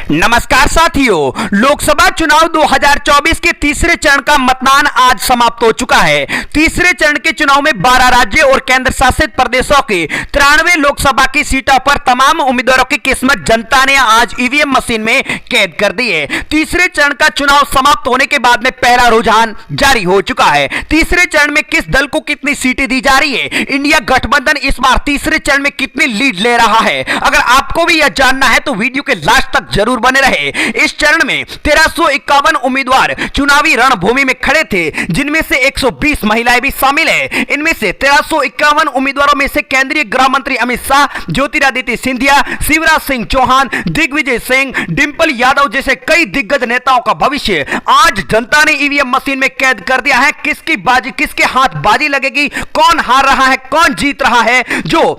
नमस्कार साथियों, लोकसभा चुनाव 2024 के तीसरे चरण का मतदान आज समाप्त हो चुका है। तीसरे चरण के चुनाव में 12 राज्य और केंद्र शासित प्रदेशों की 93 लोकसभा की सीटों पर तमाम उम्मीदवारों की किस्मत जनता ने आज ईवीएम मशीन में कैद कर दी है। तीसरे चरण का चुनाव समाप्त होने के बाद में पहला रुझान जारी हो चुका है। तीसरे चरण में किस दल को कितनी सीटें दी जा रही है, इंडिया गठबंधन इस बार तीसरे चरण में कितनी लीड ले रहा है, अगर आपको भी यह जानना है तो वीडियो के लास्ट तक जरूर बने रहे। इस चरण में 1351 उम्मीदवार चुनावी रणभूमि में खड़े थे, जिनमें से 120 महिलाएं भी शामिल है। इनमें से 1351 उम्मीदवारों में से केंद्रीय गृह मंत्री अमित शाह, ज्योतिरादित्य सिंधिया, शिवराज सिंह चौहान, दिग्विजय सिंह, डिंपल यादव जैसे कई दिग्गज नेताओं का भविष्य आज जनता ने ईवीएम मशीन में कैद कर दिया है। किसके हाथ बाजी लगेगी, कौन हार रहा है, कौन जीत रहा है, जो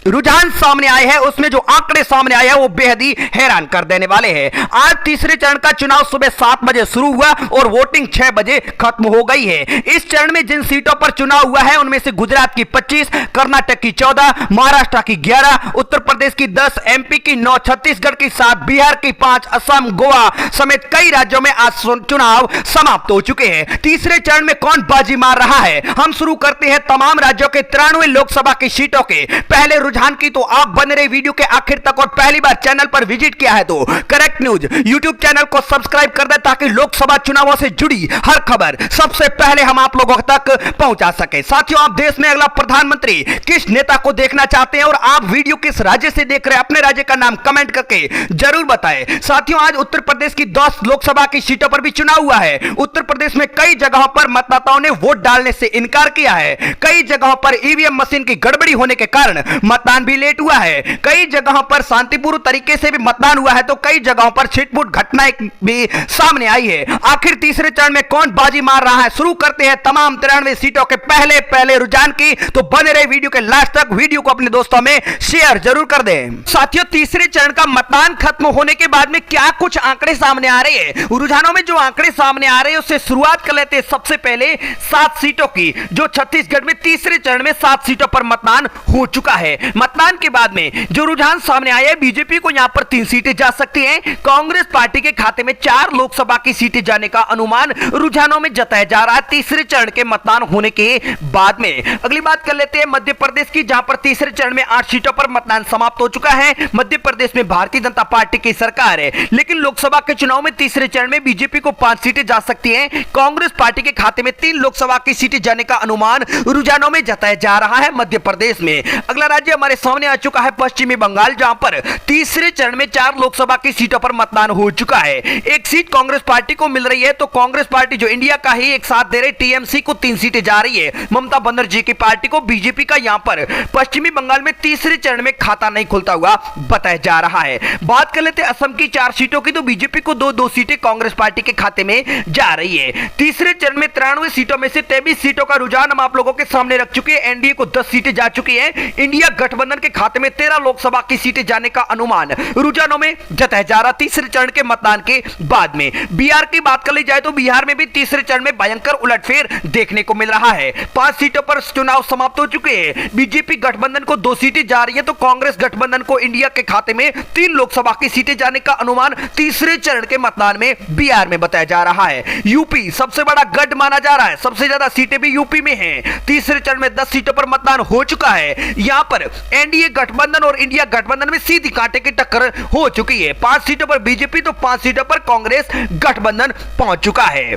रुझान सामने आए हैं उसमें जो आंकड़े सामने आए हैं वो बेहद ही हैरान कर देने वाले हैं। आज तीसरे चरण का चुनाव सुबह 7 बजे शुरू हुआ और वोटिंग 6 बजे खत्म हो गई है। इस चरण में जिन सीटों पर चुनाव हुआ है उनमें से गुजरात की 25, कर्नाटक की 14, महाराष्ट्र की 11, उत्तर प्रदेश की 10, एमपी की 9, छत्तीसगढ़ की 7, बिहार की 5, असम, गोवा समेत कई राज्यों में आज चुनाव समाप्त हो चुके हैं। तीसरे चरण में कौन बाजी मार रहा है, हम शुरू करते हैं तमाम राज्यों के 93 लोकसभा की सीटों के पहले रुझान की। तो आप बने रहे वीडियो के आखिर तक और पहली बार चैनल पर विजिट किया है तो करेक्ट न्यूज यूट्यूब चैनल को सब्सक्राइब कर दे, ताकि लोकसभा चुनावों से जुड़ी हर खबर सबसे पहले हम आप लोगों तक पहुंचा सके। साथियों, आप देश में अगला प्रधानमंत्री किस नेता को देखना चाहते हैं और आप वीडियो किस राज्य से देख रहे हैं, अपने राज्य का नाम कमेंट करके जरूर बताएं। साथियों, आज उत्तर प्रदेश की 10 लोकसभा की सीटों पर भी चुनाव हुआ है। उत्तर प्रदेश में कई जगहों पर मतदाताओं ने वोट डालने से इनकार किया है। कई जगहों पर ईवीएम मशीन की गड़बड़ी होने के कारण मतदान भी लेट हुआ है। कई जगहों पर शांतिपूर्ण तरीके से भी मतदान हुआ है तो कई जगहों पर छिटपुट घटनाएं भी सामने आई है। आखिर तीसरे चरण में कौन बाजी मार रहा है, शुरू करते हैं तमाम 93 सीटों के पहले रुझान की। तो बने रहे वीडियो के लास्ट तक, वीडियो को अपने दोस्तों में शेयर जरूर कर दें। साथियों, तीसरे चरण का मतदान खत्म होने के बाद में क्या कुछ आंकड़े सामने आ रहे हैं, रुझानों में जो आंकड़े सामने आ रहे हैं उससे शुरुआत कर लेते हैं। सबसे पहले 7 सीटों की, जो छत्तीसगढ़ में तीसरे चरण में 7 सीटों पर मतदान हो चुका है। मतदान के बाद में जो रुझान सामने आया है, बीजेपी को यहां पर 3 सीटें जा सकती हैं। कांग्रेस पार्टी के खाते में 4 लोकसभा की सीटें जाने का अनुमान रुझानों में जताया जा रहा है तीसरे चरण के मतदान होने के बाद में। अगली बात कर लेते हैं मध्य प्रदेश की, जहां पर तीसरे चरण में 8 सीटों पर मतदान समाप्त हो चुका है। मध्य प्रदेश में भारतीय जनता पार्टी की सरकार है, लेकिन लोकसभा के चुनाव में तीसरे चरण में बीजेपी को 5 सीटें जा सकती हैं। कांग्रेस पार्टी के खाते में 3 लोकसभा की सीटें जाने का अनुमान रुझानों में जताया जा रहा है मध्य प्रदेश में। अगला राज्य हमारे सामने आ चुका है पश्चिमी बंगाल, जहां पर तीसरे चरण में 4 लोकसभा की सीटों पर मतदान हो चुका है। एक सीट कांग्रेस पार्टी को मिल रही है, तो कांग्रेस पार्टी जो इंडिया का ही एक साथ दे रही, टीएमसी को 3 सीटें जा रही है। ममता बनर्जी की पार्टी को बीजेपी का यहां पर पश्चिमी बंगाल में तीसरे चरण में खाता नहीं खुलता हुआ बताया जा रहा है। बात कर लेते असम की 4 सीटों की, तो बीजेपी को 2 सीटें कांग्रेस पार्टी के खाते में जा रही है। तीसरे चरण में 93 सीटों में से 23 सीटों का रुझान हम आप लोगों के सामने रख चुके हैं। एनडीए को 10 सीटें जा चुकी है। इंडिया गठबंधन के खाते में 13 लोकसभा की सीटें जाने का अनुमान रुझानों में जताया जा रहा तीसरे चरण के मतदान के बाद में। बिहार की बात कर ली जाए तो बिहार में भी तीसरे चरण में भयंकर उलटफेर देखने को मिल रहा है। 5 सीटों पर चुनाव समाप्त हो चुके हैं। बीजेपी गठबंधन को 2 सीटें जा रही है, तो कांग्रेस गठबंधन को इंडिया के खाते में 3 लोकसभा की सीटें जाने का अनुमान तीसरे चरण के मतदान में बिहार में बताया जा रहा है। यूपी सबसे बड़ा गढ़ माना जा रहा है, सबसे ज्यादा सीटें भी यूपी में हैं। तीसरे चरण में 10 सीटों पर मतदान हो चुका है। यहां पर एनडीए गठबंधन और इंडिया गठबंधन में सीधी कांटे की टक्कर हो चुकी है। 5 सीटों पर बीजेपी तो 5 सीटों पर कांग्रेस गठबंधन पहुंच चुका है।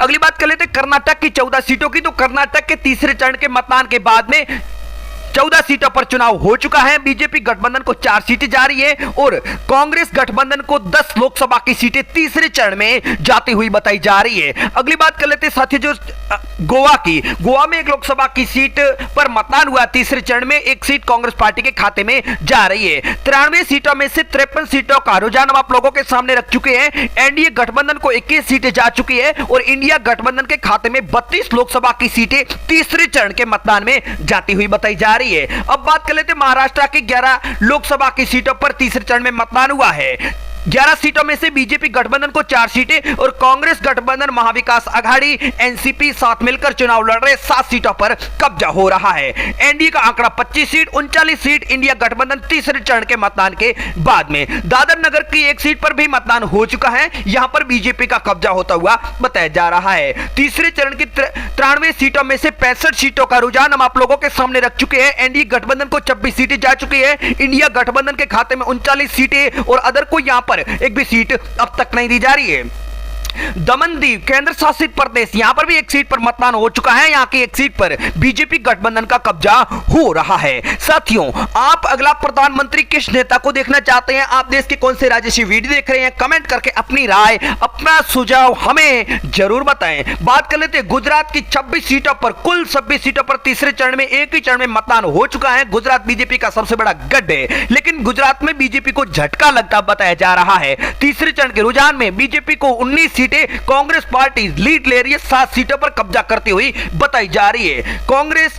अगली बात कर लेते कर्नाटक की 14 सीटों की, तो कर्नाटक के तीसरे चरण के मतदान के बाद में 14 सीटों पर चुनाव हो चुका है। बीजेपी गठबंधन को 4 सीटें जा रही है और कांग्रेस गठबंधन को 10 लोकसभा की सीटें तीसरे चरण में जाती हुई बताई जा रही है। अगली बात कर लेते हैं साथियों, जो गोवा में 1 लोकसभा की सीट पर मतदान हुआ तीसरे चरण में। 1 सीट कांग्रेस पार्टी के खाते में जा रही है। 93 सीटों में से 53 सीटों का रुझान हम आप लोगों के सामने रख चुके हैं। एनडीए गठबंधन को 21 सीटें जा चुकी है और इंडिया गठबंधन के खाते में 32 लोकसभा की सीटें तीसरे चरण के मतदान में जाती हुई बताई जा रही है। अब बात कर लेते हैं महाराष्ट्र की 11 लोकसभा की सीटों पर तीसरे चरण में मतदान हुआ है। 11 सीटों में से बीजेपी गठबंधन को 4 सीटें और कांग्रेस गठबंधन महाविकास आघाड़ी एनसीपी साथ मिलकर चुनाव लड़ रहे 7 सीटों पर कब्जा हो रहा है। एनडीए का आंकड़ा 25 सीट, 39 सीट इंडिया गठबंधन तीसरे चरण के मतदान के बाद में। दादर नगर की एक सीट पर भी मतदान हो चुका है, यहां पर बीजेपी का कब्जा होता हुआ बताया जा रहा है। तीसरे चरण की 93 सीटों में से 65 सीटों का रुझान हम आप लोगों के सामने रख चुके हैं। एनडीए गठबंधन को 26 सीटें जा चुकी है, इंडिया गठबंधन के खाते में 39 सीटें और अदर को यहां पर एक भी सीट अब तक नहीं दी जा रही है। दमनदीव केंद्र शासित प्रदेश, यहां पर भी एक सीट पर मतदान हो चुका है, यहां की एक सीट पर बीजेपी गठबंधन का कब्जा हो रहा है। साथियों, आप अगला प्रधानमंत्री किस नेता को देखना चाहते हैं? आप देश के कौन से राज्य से वीडियो देख रहे हैं? कमेंट करके अपनी राय, अपना सुझाव हमें जरूर बताएं। बात कर लेते हैं गुजरात की 26 सीटों पर, कुल 26 सीटों पर तीसरे चरण में एक ही चरण में मतदान हो चुका है। गुजरात बीजेपी का सबसे बड़ा गढ़ है, लेकिन गुजरात में बीजेपी को झटका लगता बताया जा रहा है। तीसरे चरण के रुझान में बीजेपी को 19 सीटें, कांग्रेस पार्टी लीड ले रही है, 7 सीटों पर कब्जा करती हुई बताई जा रही है। कांग्रेस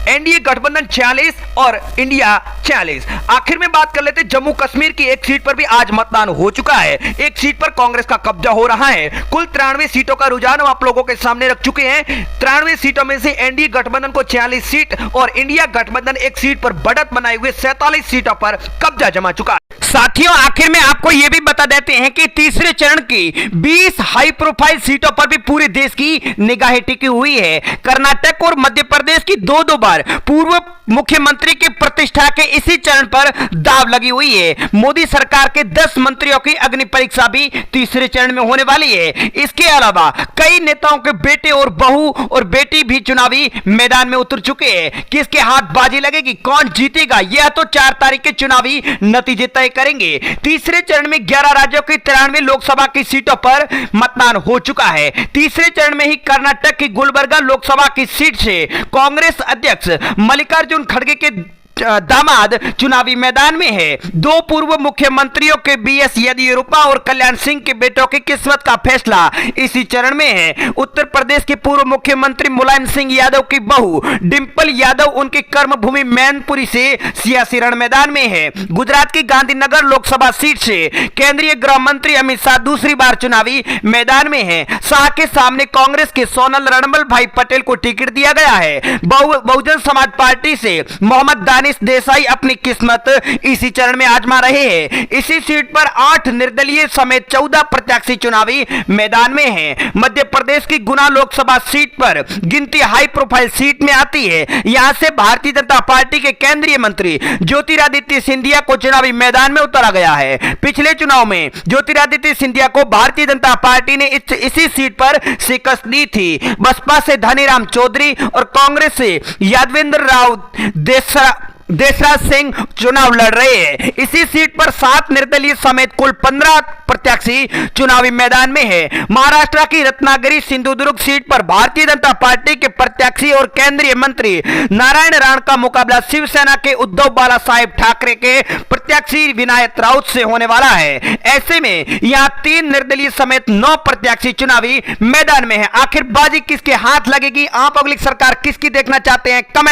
एनडीए गठबंधन 46 और इंडिया 46। आखिर में बात कर लेते हैं जम्मू कश्मीर की एक सीट पर भी आज मतदान हो चुका है, एक सीट पर कांग्रेस का कब्जा हो रहा है। कुल 93 सीटों का रुझान हम आप लोगों के सामने रख चुके हैं। 93 सीटों में से एनडीए गठबंधन को 46 सीट और इंडिया गठबंधन एक सीट पर बढ़त बनाए हुए 47 सीटों पर कब्जा जमा चुका है। साथियों, आखिर में आपको यह भी बता देते हैं कि तीसरे चरण की 20 हाई प्रोफाइल सीटों पर भी पूरे देश की निगाहें टिकी हुई है। कर्नाटक और मध्य प्रदेश की दो बार पूर्व मुख्यमंत्री की प्रतिष्ठा के इसी चरण पर दाव लगी हुई है। मोदी सरकार के 10 मंत्रियों की अग्नि परीक्षा भी तीसरे चरण में होने वाली है। इसके अलावा कई नेताओं के बेटे और बहू और बेटी भी चुनावी मैदान में उतर चुके हैं। किसके हाथ बाजी लगेगी, कौन जीतेगा, यह तो 4 तारीख के चुनावी नतीजे तय करेंगे। तीसरे चरण में 11 राज्यों की 93 लोकसभा की सीटों पर मतदान हो चुका है। तीसरे चरण में ही कर्नाटक की गुलबर्गा लोकसभा की सीट से कांग्रेस अध्यक्ष मल्लिकार्जुन खड़गे के दामाद चुनावी मैदान में है। 2 पूर्व मुख्यमंत्रियों के बीएस येदियुरप्पा और कल्याण सिंह के बेटों की किस्मत का फैसला इसी चरण में है। उत्तर प्रदेश के पूर्व मुख्यमंत्री मुलायम सिंह यादव की बहू डिंपल यादव उनकी कर्मभूमि मैनपुरी से सियासी रण मैदान में है। गुजरात की गांधीनगर लोकसभा सीट से केंद्रीय गृह मंत्री अमित शाह दूसरी बार चुनावी मैदान में है। शाह के सामने कांग्रेस के सोनल रणमल भाई पटेल को टिकट दिया गया है। बहुजन समाज पार्टी से मोहम्मद देसाई अपनी किस्मत इसी चरण में आजमा रहे हैं। इसी सीट पर 8 निर्दलीय समेत 14 प्रत्याशी चुनावी मैदान में हैं। मध्य प्रदेश की गुना लोकसभा सीट पर गिनती हाई प्रोफाइल सीट में आती है। यहां से भारतीय जनता पार्टी के केंद्रीय मंत्री ज्योतिरादित्य सिंधिया को चुनावी मैदान में उतारा गया है। पिछले चुनाव में ज्योतिरादित्य सिंधिया को भारतीय जनता पार्टी ने इसी सीट पर शिकस्त दी थी। बसपा से धनीराम चौधरी और कांग्रेस से यादवेंद्र राव देशराज सिंह चुनाव लड़ रहे हैं। इसी सीट पर 7 निर्दलीय समेत कुल 15 प्रत्याशी चुनावी मैदान में है। महाराष्ट्र की रत्नागिरी सिंधुदुर्ग सीट पर भारतीय जनता पार्टी के प्रत्याशी और केंद्रीय मंत्री नारायण राणे का मुकाबला शिवसेना के उद्धव बाला साहेब ठाकरे के प्रत्याशी विनायक राउत से होने वाला है। ऐसे में यहां 3 निर्दलीय समेत 9 प्रत्याशी चुनावी मैदान में है। आखिर बाजी किसके हाथ लगेगी? आप अगली सरकार किसकी देखना चाहते हैं? कमेंट